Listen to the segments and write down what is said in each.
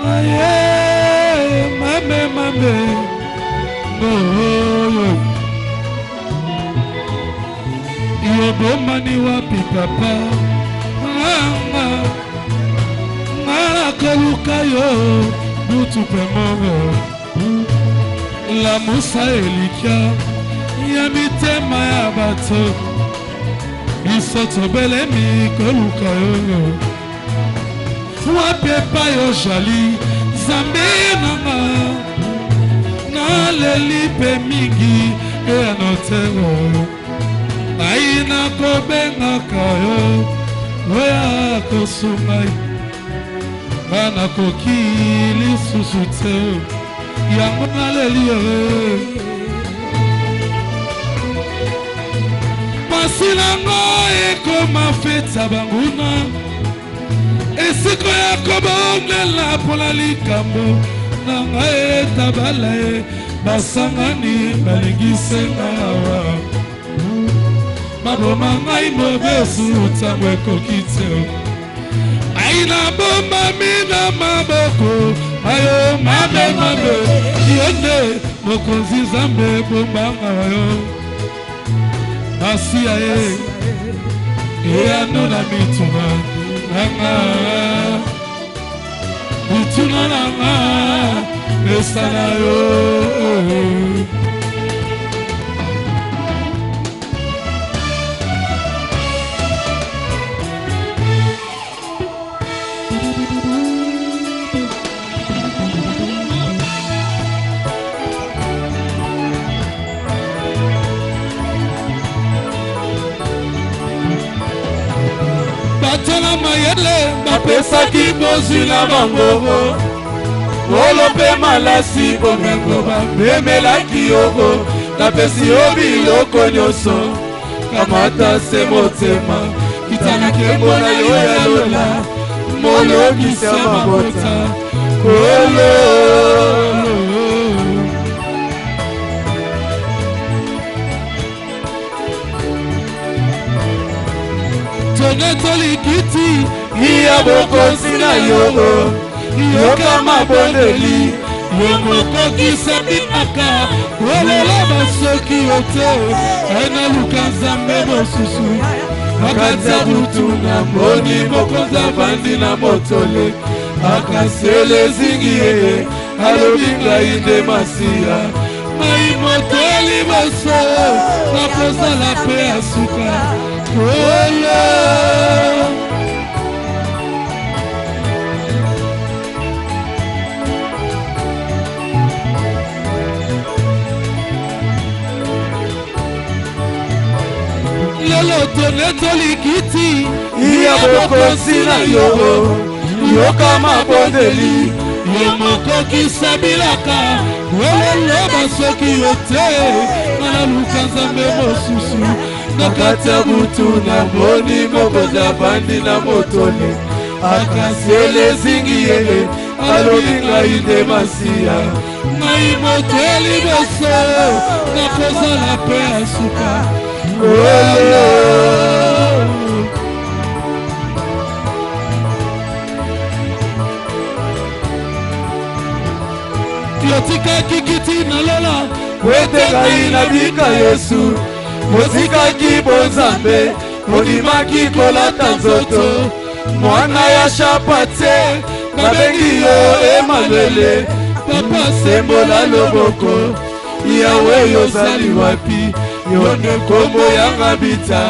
Aye, mame, no. Yobomani wapi papa, mara koluka yo, butu pemongo. La musa elika, yamitema ya bato. Isoto belemi koluka yo. Wapi pa yo jali, zambe nanga. Na leli pe mingi, e anotero. Aina kobenga kayo, oya kosumai. Bana kokili susute, yango na leli yo. Masinango eko mafeta banguna. Esiko ya kobongela pola likambo. Nanga etabala basangani balingisenga wa. Maboma ngai mobesu tamwe kokiteo. Aina bomba mina maboko. Ayo mabe yone mokonzi zambe bomba ngayo. Asia eno na mituna nanga. Mituna nanga esana yo. Batala mayele bapesa kibozi na bangogo. Olope malasi bomengo bamemela kiyogo. Napesi obi loko nyoso kamata se motema. Kitana kembo na yo ya lola. Molo kisa mabota kolo. Tonetoli kiti iya boko sina yogo. Yoka mabondeli yomoko kisabinaka. Wolola basoki yote aina lukanza memo susu. Akata butuna moni mokonza bandi na motole. Akasele zingiye alobinga inde masia. Mai motoli baso napoza la pe asuka. Kolo lolo tonetoli kiti iya boko sina yogo. Yoka mabondeli yomoko kisabilaka. Wolo basoki yote nana lukanza memo susu. Nakata butu na moni mokoza bandi na motoni. Akasele zingiye alobinga inde masia. Nai moteli baso nakoza la pe asuka. Yotika kikiti na lola wetega inabika Yesu. Mozika kibonzambe modimaki kolata nzoto. Mwana ya shapate babengi yo Emmanuele. Papa sembola loboko yawe yozali wapi. Yone kombo yanga bita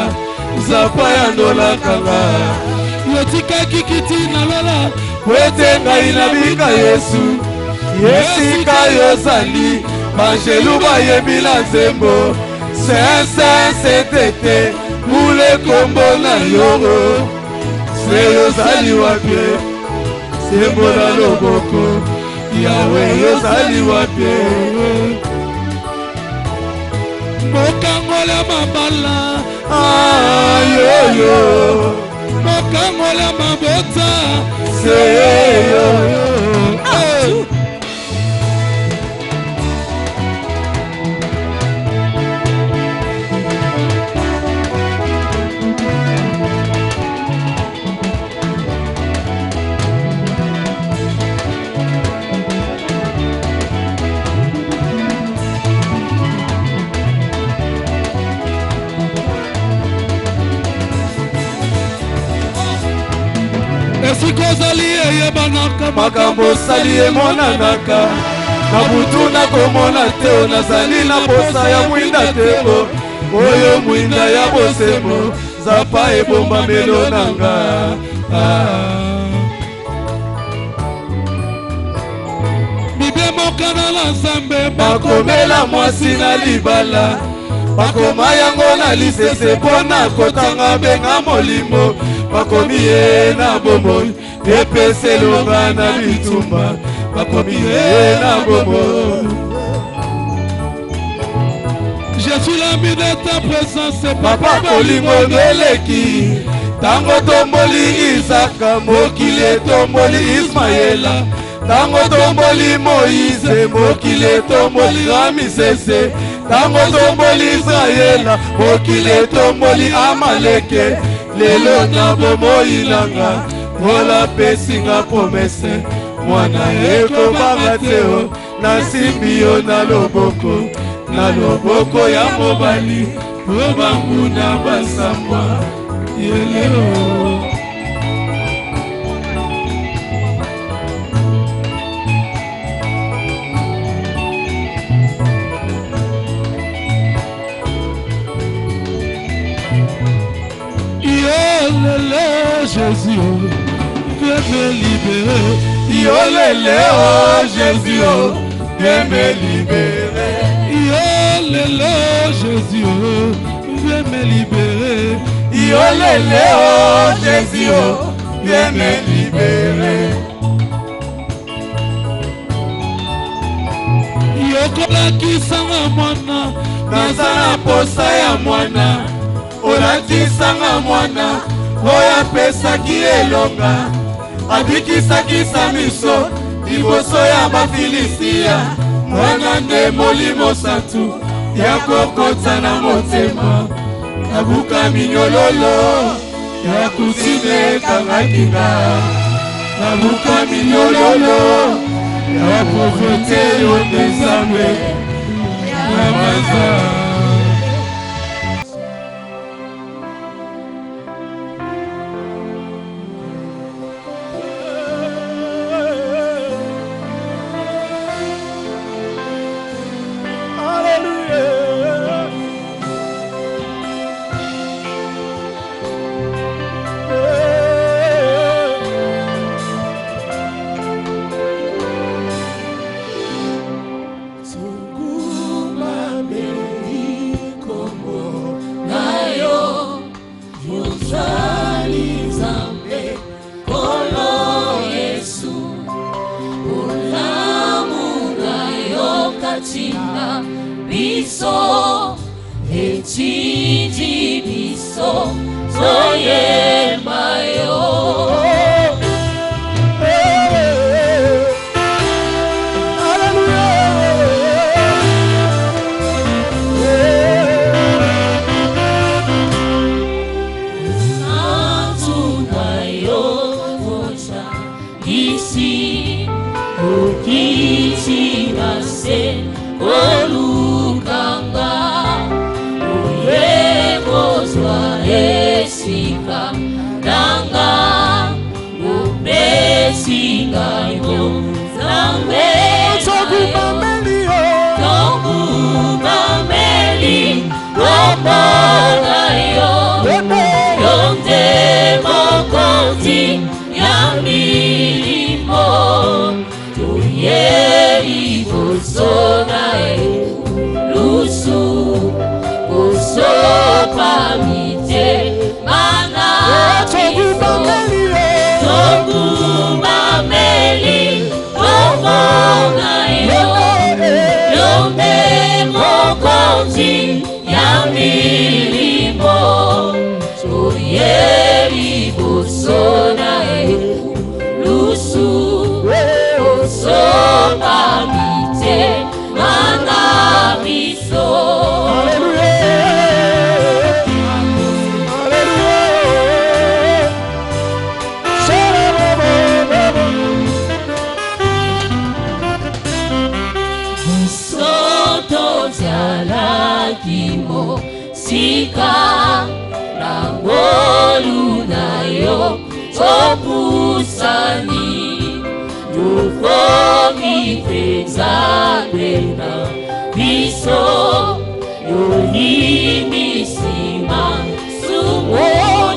zapa ya ndola kanga. Yotika kikiti na lola wetenga inabika Yesu. Yesika yozali Mangelu bayebila nzembo. Sentete mule kombo na yoro. Se yozali wapye sembola loboko yawe yozali wapye. Mokangola mabala ayoyo. Mokangola mabota seyo. ozali eyebanaka makambo sali emonanaka na butu nakomona te nazali na posa ya mwinda te oyo mwinda ya bosembo zapa ebomba melo nanga bibe mokana na nzambe bakomela mwasi na libala bakoma yango na lisese mpona kotanga benga molimo bakomi ye na bomoi epeselonga na bitumba bakomi ye na bomoi. Je suis l'ami de ta présence papa kolingo ndeleki tango tomboli Isaka mokili etomboli Ismaela tango tomboli Moïse mokili etomboli Ramisese tango tomboli Israela mokili etomboli Amaleke lelo na bomoi nanga ola pesinga promese mwana ekobanga teo nasimbi yo na loboko ya mobali obanguna basambwa yeleo Jésus, viens me libérer. Yo lele oh Jésus, viens me libérer. Yo lele Jésus, viens me libérer. Yo lele oh Jésus, viens me libérer. Yo kolakisanga mwana, naza na posa ya mwana. Olakisanga mwana, oya pesaki elonga. Abikisakisa miso, liboso ya Bafilistia. Mwana nde molimo santu, ya kokota na motema. Nabuka minyololo, ya kusime kangakinga. Nabuka minyololo, ya profete yo nzambe. Namaza. Sika na ngolu na yo, topusa Sani, Yokomi Tezabena, Biso, Yoni Misima, Sumo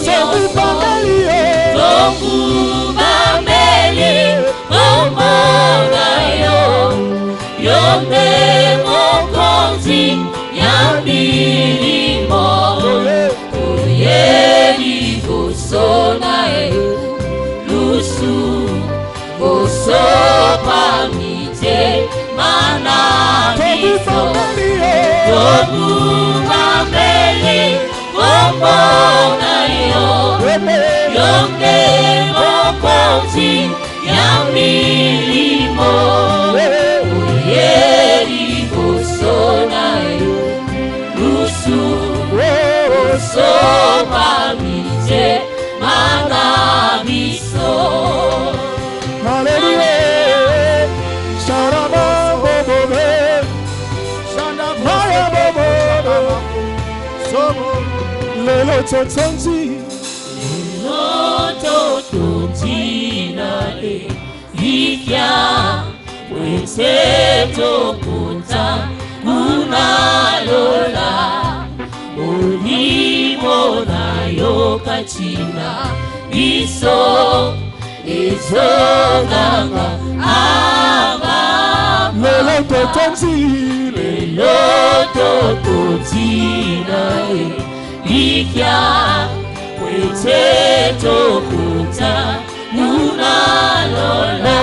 Nyoso, Toku Mameli, Omogayo, Yonde Mokonzi, Yamilimo, Oyeri Gosonae, Lusu, Gosopa Mite, Mana Miso, Tobu Mameli, Omogayo, Yonde Mokonzi, Yamilimo, Oyeri Gosonae, Lusu, Gosopa Mite, Mana Miso. Hallelujah. Sharaba bobo, Shandabaya bobo, Somo lelo totonzi, Lelo totonzi na le ikia, wese tokunta kuna lola, olimo na yokachina, iso. Izoganga aba lelo totonzi, lelo totonzi na ikia wete tokuta nuna lola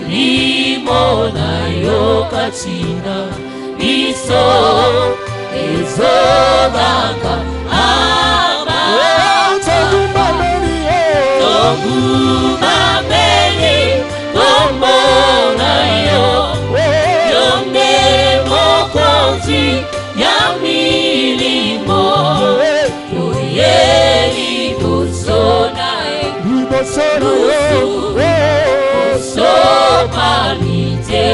limo na yokachina iso izoganga aba Mameli, Omonayo, Yonde Mokonzi, Yamilimo, Oyeri Gosonae, Lusu, Gosopa Mite,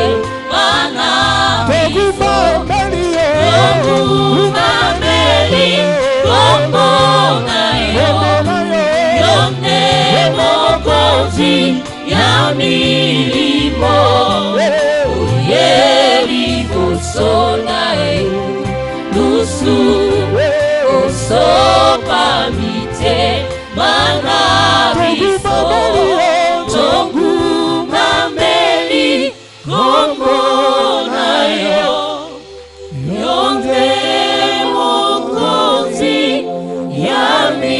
Mana Miso, Mameli, Omonayo, Yonde Mokonzi, Yamilimo, Oyeri Gosonae, Lusu, Gosopa Mite, Mana Miso, Togu Mameli, Omonayo, Yonde Mokonzi, Yamilimo.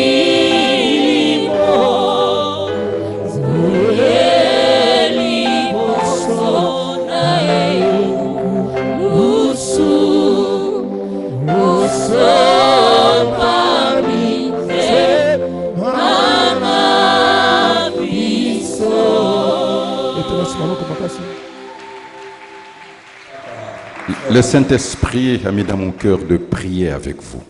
Le Saint-Esprit a mis dans mon cœur de prier avec vous.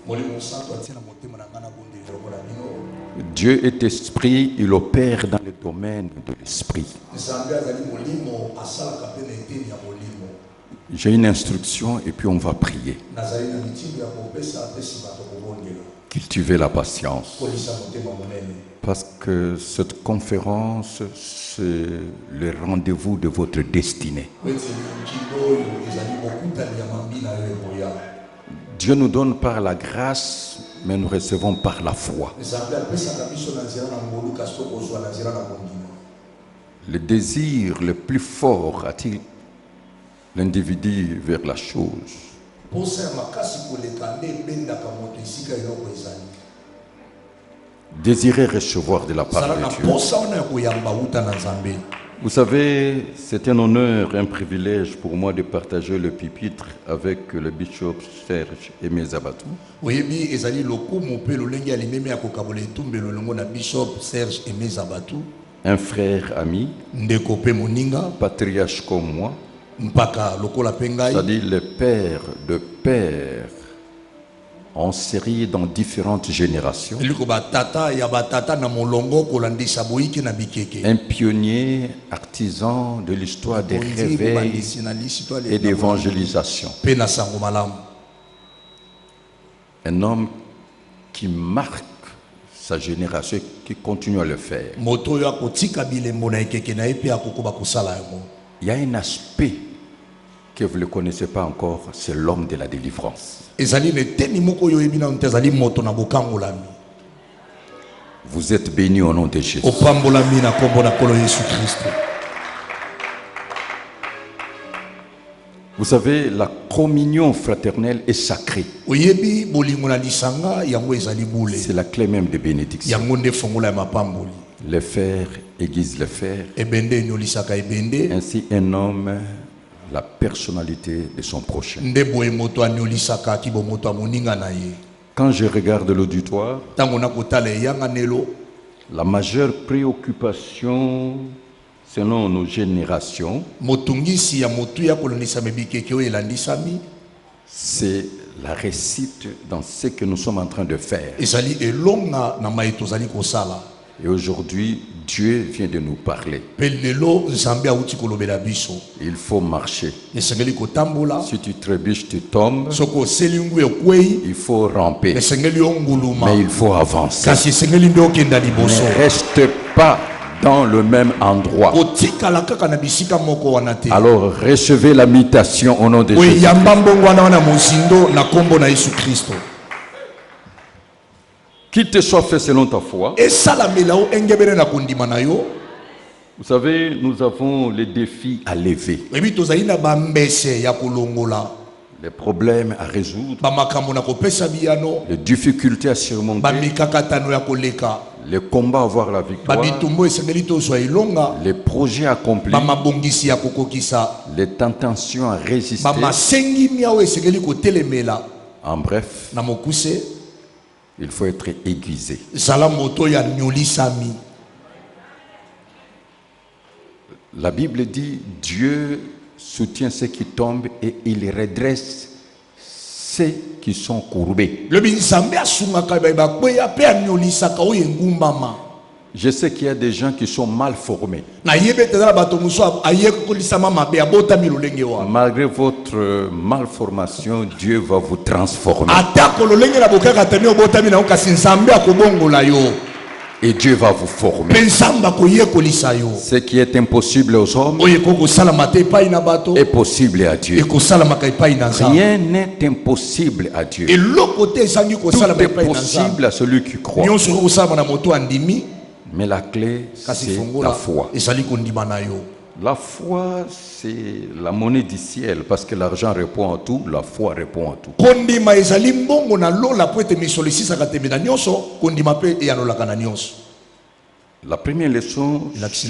Dieu est esprit, il opère dans le domaine de l'esprit. J'ai une instruction et puis on va prier. Cultivez la patience. Parce que cette conférence, c'est le rendez-vous de votre destinée. Dieu nous donne par la grâce, mais nous recevons par la foi. Le désir le plus fort attire l'individu vers la chose. Désirer recevoir de la part de Dieu. Vous savez, c'est un honneur, un privilège pour moi de partager le pupitre avec le bishop Serge Aimé Zabatou. Un frère ami, patriarche comme moi, c'est-à-dire le père de père en série dans différentes générations. Un pionnier artisan de l'histoire des réveils et d'évangélisation. Un homme qui marque sa génération qui continue à le faire. Il y a un aspect que vous ne connaissez pas encore, c'est l'homme de la délivrance. Vous êtes bénis au nom de Jésus. Vous savez, la communion fraternelle est sacrée. C'est la clé même de bénédiction. Les frères aiguisent les frères. Ainsi, un homme, la personnalité de son prochain. Quand je regarde l'auditoire, la majeure préoccupation selon nos générations, c'est la réussite dans ce que nous sommes en train de faire. Et aujourd'hui, Dieu vient de nous parler. Il faut marcher. Si tu trébuches, tu tombes. Il faut ramper. Mais il faut avancer. Ne reste pas dans le même endroit. Alors recevez la mutation au nom de Jésus. Qu'il te soit fait selon ta foi. Vous savez, nous avons les défis à lever, les problèmes à résoudre, les difficultés à surmonter, les combats à avoir la victoire, les projets accomplis, les tentations à résister. En bref, il faut être aiguisé. La Bible dit Dieu soutient ceux qui tombent et il redresse ceux qui sont courbés. Je sais qu'il y a des gens qui sont mal formés. Malgré votre malformation, Dieu va vous transformer. Et Dieu va vous former. Ce qui est impossible aux hommes est possible à Dieu. Rien n'est impossible à Dieu. Tout est possible à celui qui croit. Mais la clé, c'est la foi. La foi, c'est la monnaie du ciel, parce que l'argent répond à tout, la foi répond à tout. La première leçon, c'est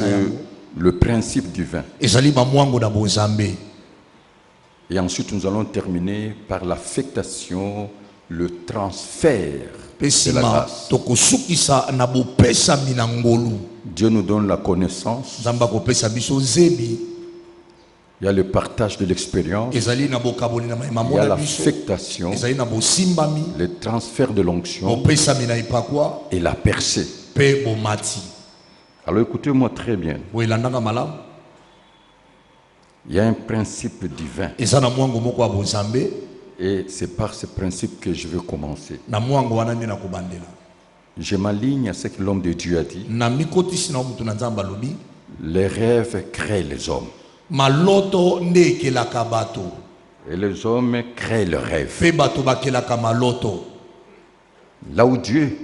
le principe du vin. Et ensuite, nous allons terminer par l'affectation, le transfert de la grâce. Dieu nous donne la connaissance. Il y a le partage de l'expérience. Il y a l'affectation, le transfert de l'onction et la percée. Alors écoutez-moi très bien. Il y a un principe divin. Et c'est par ce principe que je veux commencer. Je m'aligne à ce que l'homme de Dieu a dit. Les rêves créent les hommes. Et les hommes créent leurs rêves. Là où Dieu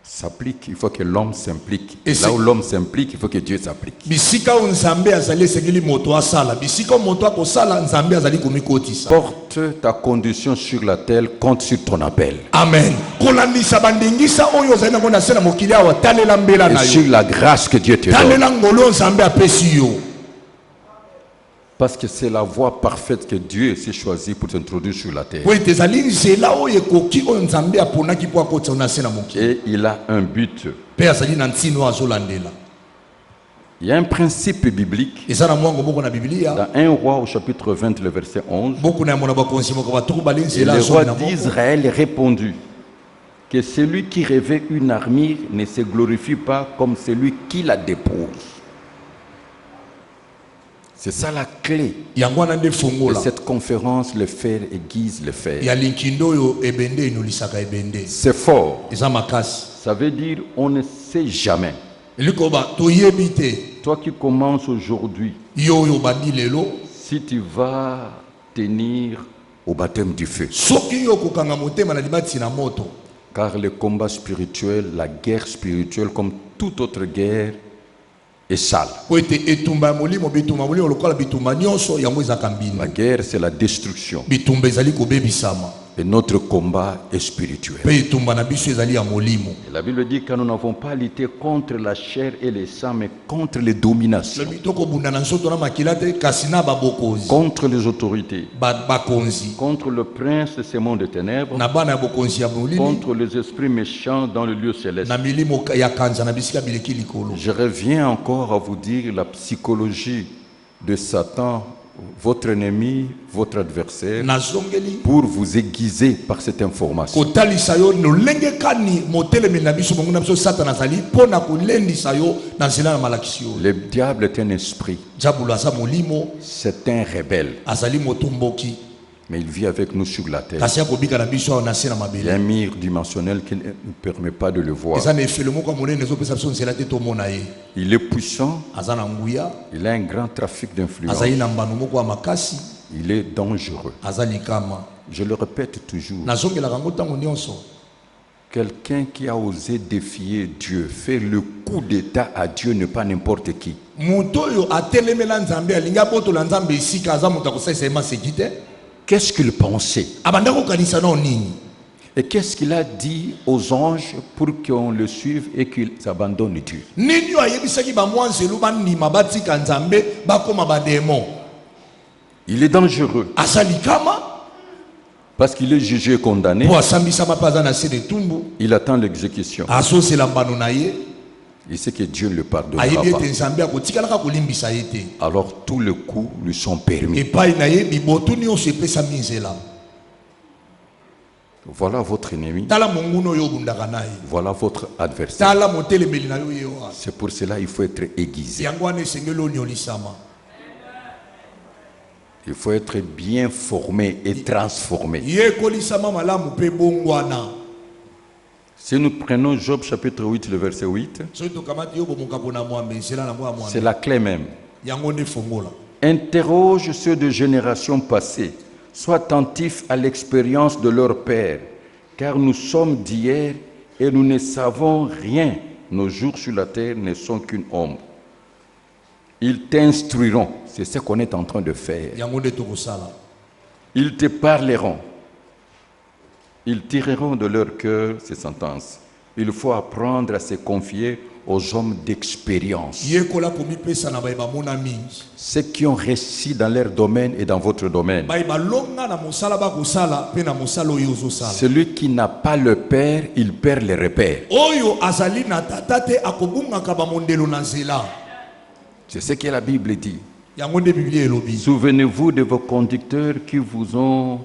s'applique, il faut que l'homme s'implique. Et là où l'homme s'implique, il faut que Dieu s'applique. Porte ta condition sur la terre, compte sur ton appel. Amen. Et sur la grâce que Dieu te donne. Parce que c'est la voie parfaite que Dieu s'est choisi pour t'introduire sur la terre. Et il a un but. Il y a un principe biblique. Dans 1 roi au chapitre 20, le verset 11. Et le roi d'Israël répondit que celui qui revêt une armure ne se glorifie pas comme celui qui la dépose. C'est ça la clé. De cette conférence, le fer aiguise le fer. C'est fort. Ça veut dire on ne sait jamais. Toi qui commences aujourd'hui, si tu vas tenir au baptême du feu. Car le combat spirituel, la guerre spirituelle, comme toute autre guerre, est sale. La guerre, c'est la destruction. Et notre combat est spirituel. Et la Bible dit que nous n'avons pas lutté contre la chair et le sang, mais contre les dominations, contre les autorités, contre le prince de ce monde de ténèbres, contre les esprits méchants dans le lieu céleste. Je reviens encore à vous dire la psychologie de Satan, votre ennemi, votre adversaire, pour vous aiguiser par cette information. Le diable est un esprit. C'est un rebelle. Mais il vit avec nous sur la terre. Il y a un mur dimensionnel qui ne nous permet pas de le voir. Il est puissant. Il a un grand trafic d'influence. Il est dangereux. Je le répète toujours. Quelqu'un qui a osé défier Dieu, faire le coup d'état à Dieu, n'est pas n'importe qui. Qu'est-ce qu'il pensait? Et qu'est-ce qu'il a dit aux anges pour qu'on le suive et qu'ils abandonnent Dieu? Il est dangereux. Parce qu'il est jugé et condamné. Il attend l'exécution. Il sait que Dieu ne le pardonnera pas. Alors tous les coups lui sont permis. Voilà votre ennemi. Voilà votre adversaire. C'est pour cela qu'il faut être aiguisé. Il faut être bien formé et transformé. Si nous prenons Job chapitre 8, le verset 8, c'est la clé même. Interroge ceux de générations passées. Sois attentif à l'expérience de leur père, car nous sommes d'hier et nous ne savons rien. Nos jours sur la terre ne sont qu'une ombre. Ils t'instruiront. C'est ce qu'on est en train de faire. Ils te parleront. Ils tireront de leur cœur ces sentences. Il faut apprendre à se confier aux hommes d'expérience. Ceux qui ont réussi dans leur domaine et dans votre domaine. Celui qui n'a pas le père, il perd les repères. C'est ce que la Bible dit. Souvenez-vous de vos conducteurs qui vous ont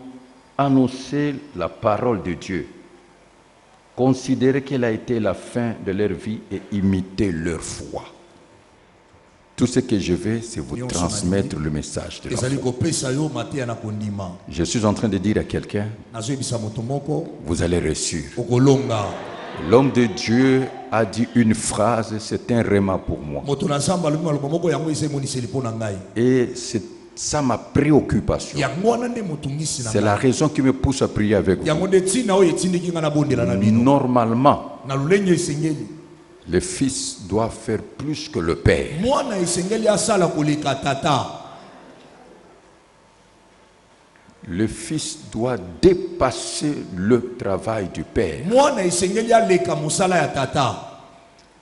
annoncé la parole de Dieu. Considérez quelle a été la fin de leur vie et imitez leur foi. Tout ce que je vais, c'est vous transmettre le message de la foi. Je suis en train de dire à quelqu'un, vous allez réussir. L'homme de Dieu a dit une phrase, c'est un rhéma pour moi. Et c'est ça ma préoccupation. C'est la raison qui me pousse à prier avec vous. Normalement, le fils doit faire plus que le père. Le fils doit dépasser le travail du père.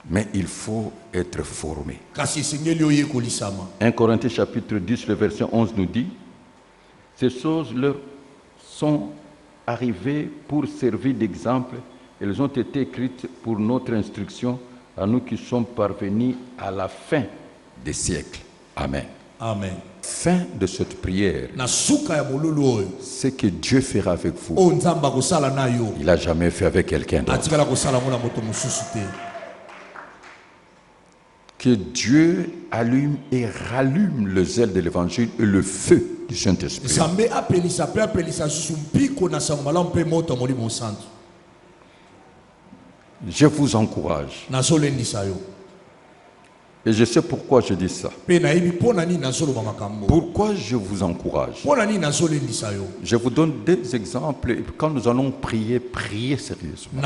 Mais il faut être formé. 1 Corinthiens chapitre 10, le verset 11 nous dit: ces choses leur sont arrivées pour servir d'exemple. Elles ont été écrites pour notre instruction, à nous qui sommes parvenus à la fin des siècles. Amen. Amen. Fin de cette prière, ce que Dieu fera avec vous, il n'a jamais fait avec quelqu'un d'autre. Que Dieu allume et rallume le zèle de l'évangile et le feu du Saint-Esprit. Je vous encourage. Et je sais pourquoi je dis ça. Pourquoi je vous encourage? Je vous donne des exemples et quand nous allons prier, priez sérieusement.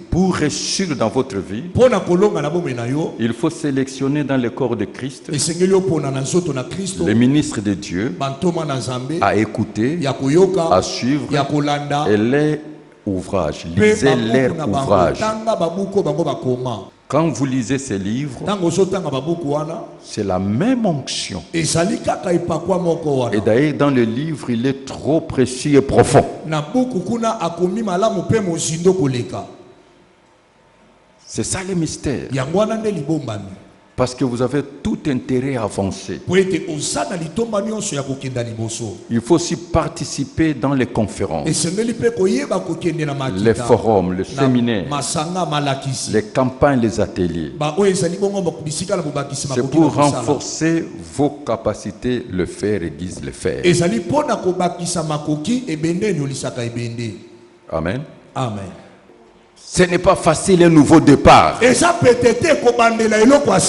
Pour réussir dans votre vie, il faut sélectionner dans le corps de Christ les ministres de Dieu à écouter, à suivre et les ouvrages. Lisez leurs ouvrages. Quand vous lisez ces livres, c'est la même onction. Et d'ailleurs, dans le livre, il est trop précis et profond. C'est ça le mystère. Parce que vous avez tout intérêt à avancer. Il faut aussi participer dans les conférences, les forums, les séminaires, les campagnes, les ateliers. C'est pour renforcer vos capacités, le faire et disent le faire. Amen. Amen. Ce n'est pas facile un nouveau départ.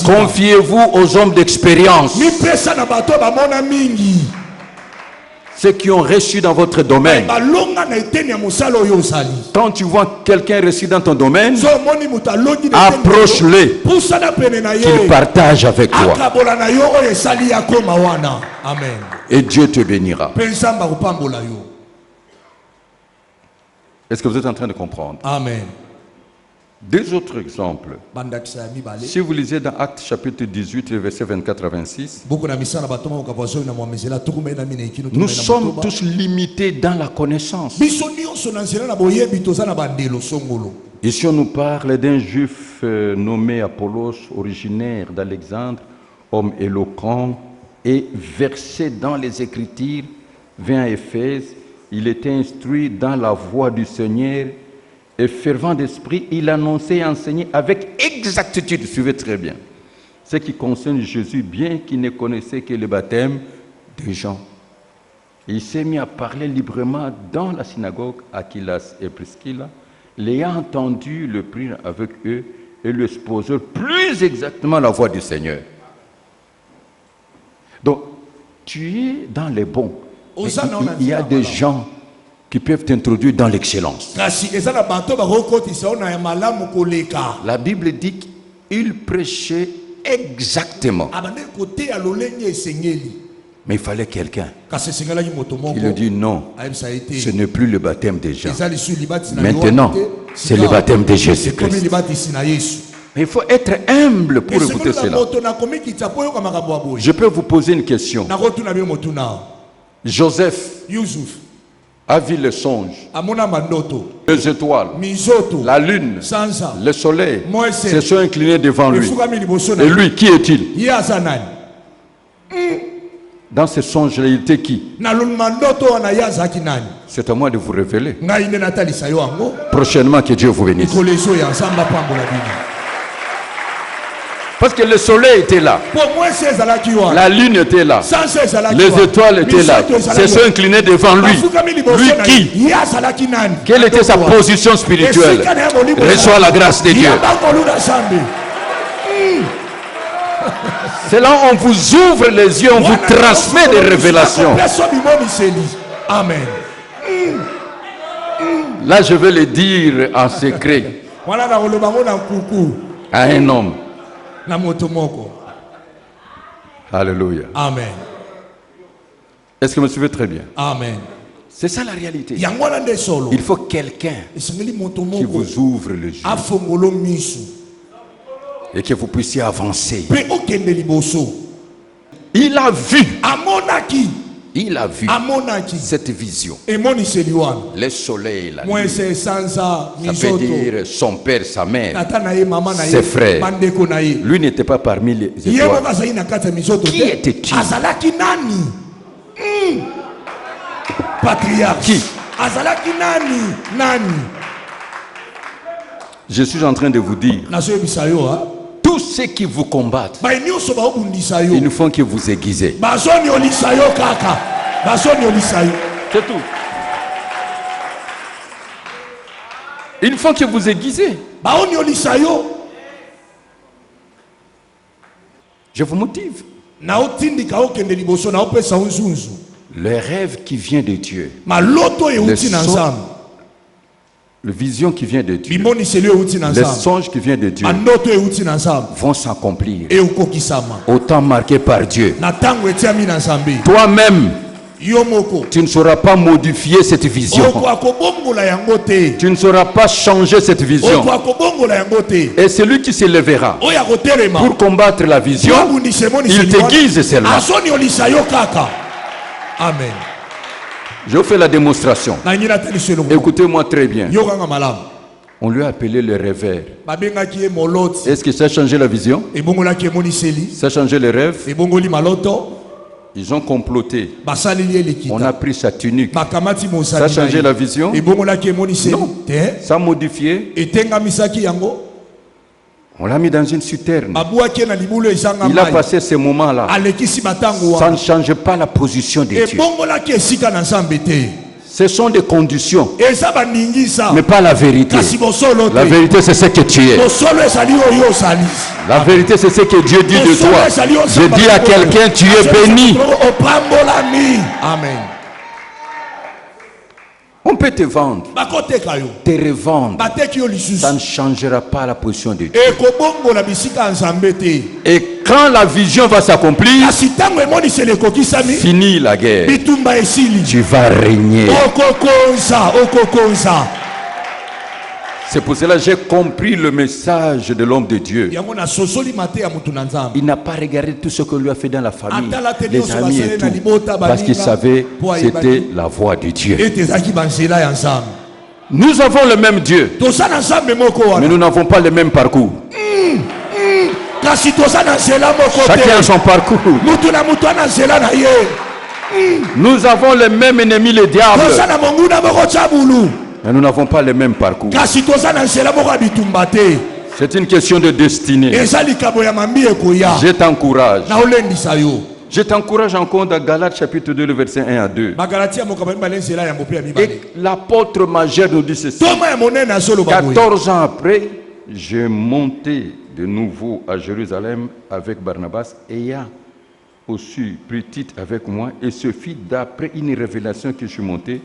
Confiez-vous aux hommes d'expérience, ceux qui ont reçu dans votre domaine. Quand tu vois quelqu'un reçu dans ton domaine, approche-le, qu'il partage avec toi. Et Dieu te bénira. Est-ce que vous êtes en train de comprendre? Amen. Deux autres exemples. Si vous lisez dans Actes chapitre 18, versets 24 à 26, nous sommes tous limités dans la connaissance. Ici on nous parle d'un juif nommé Apollos, originaire d'Alexandre, homme éloquent et versé dans les Écritures, vint à Éphèse. Il était instruit dans la voie du Seigneur et fervent d'esprit, il annonçait et enseignait avec exactitude, suivez très bien, ce qui concerne Jésus, bien qu'il ne connaissait que le baptême des gens. Il s'est mis à parler librement dans la synagogue, Aquilas et Priscilla. L'ayant entendu, le prirent avec eux et lui exposèrent plus exactement la voie du Seigneur. Donc, tu es dans les bons. Il y a des gens qui peuvent t'introduire dans l'excellence. La Bible dit qu'il prêchait exactement. Mais il fallait quelqu'un qui lui dit non, ce n'est plus le baptême des gens. Maintenant, c'est le baptême de Jésus-Christ. Mais il faut être humble pour écouter cela. Je peux vous poser une question. Joseph a vu le songe, les étoiles, la lune, le soleil se sont inclinés devant lui. Et lui, qui est-il? Dans ce songe, il était qui? C'est à moi de vous révéler. Prochainement, que Dieu vous bénisse. Parce que le soleil était là, la lune était là, les étoiles étaient là, se sont inclinés devant lui. Lui qui? Quelle était sa position spirituelle? Reçois la grâce de Dieu. C'est là où on vous ouvre les yeux, on vous transmet des révélations. Amen. Là, je vais le dire en secret à un homme. Alléluia. Amen. Est-ce que vous me suivez très bien? Amen. C'est ça la réalité. Il faut quelqu'un qui vous ouvre les yeux et que vous puissiez avancer. Il a vu cette vision. Le soleil, la lune. Ça peut dire son père, sa mère, ses frères. Lui n'était pas parmi les étoiles. Qui était-il? Patriarche. Qui? Je suis en train de vous dire, tous ceux qui vous combattent, ils ne font que vous aiguiser. C'est tout. Ils ne font que vous aiguiser. Je vous motive. Le rêve qui vient de Dieu, le vision qui vient de Dieu, les songes qui viennent de Dieu vont s'accomplir au temps marqué par Dieu. Toi-même, tu ne sauras pas modifier cette vision. Tu ne sauras pas changer cette vision. Et celui qui se lèvera pour combattre la vision, il t'aiguise seulement. Amen. Je vous fais la démonstration. Écoutez-moi très bien. On lui a appelé le rêveur. Est-ce que ça a changé la vision? Ça a changé le rêve? Ils ont comploté. On a pris sa tunique. Ça a changé la vision? Non. Ça a modifié. On l'a mis dans une citerne. Il a passé ce moment-là. Ça ne change pas la position de Dieu. Ce sont des conditions, mais pas la vérité. La vérité, c'est ce que tu es. La vérité, c'est ce que Dieu dit de toi. Je dis à quelqu'un, tu es béni. Amen. On peut te vendre, te revendre. Ça ne changera pas la position de Dieu. Et quand la vision va s'accomplir, fini la guerre. Tu vas régner. C'est pour cela que j'ai compris le message de l'homme de Dieu. Il n'a pas regardé tout ce que lui a fait dans la famille, les amis et tout, parce qu'il savait que c'était la voix de Dieu. Nous avons le même Dieu, mais nous n'avons pas le même parcours. Chacun a son parcours. Nous avons le même ennemi, le diable, mais nous n'avons pas le même parcours. C'est une question de destinée. Je t'encourage. Je t'encourage encore dans Galates chapitre 2, le verset 1 à 2. Et l'apôtre majeur nous dit ceci. 14 ans après, j'ai monté de nouveau à Jérusalem avec Barnabas, ayant aussi pris Tite avec moi, et ce fit d'après une révélation que je suis monté.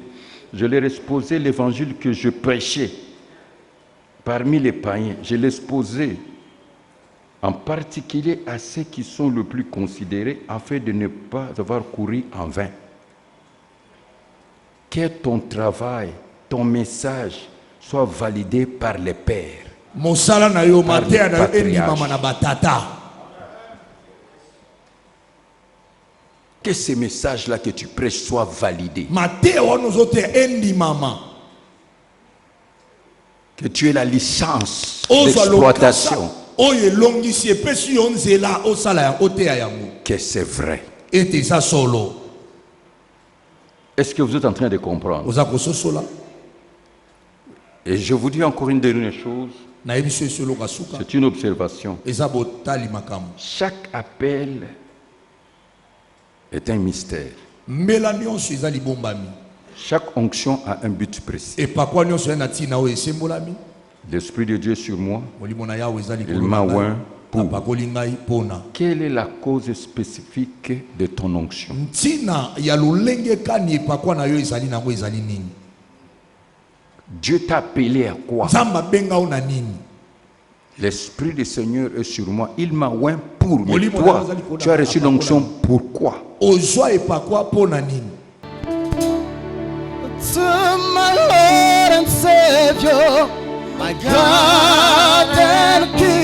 Je leur ai exposé l'évangile que je prêchais parmi les païens. Je l'ai exposé en particulier à ceux qui sont le plus considérés, afin de ne pas avoir couru en vain. Que ton travail, ton message soit validé par les pères, par les patriarches. Que ces messages-là que tu prêches soient validés. Que tu aies la licence d'exploitation. Que c'est vrai. Est-ce que vous êtes en train de comprendre? Et je vous dis encore une dernière chose. C'est une observation. Chaque appel est un mystère. Chaque onction a un but précis. L'Esprit de Dieu sur moi, il m'a oint pour. Quelle est la cause spécifique de ton onction? Dieu t'a appelé à quoi? L'Esprit du Seigneur est sur moi, il m'a oint pour. Mais toi, tu as reçu l'onction pourquoi? To my Lord and Savior, my God and King.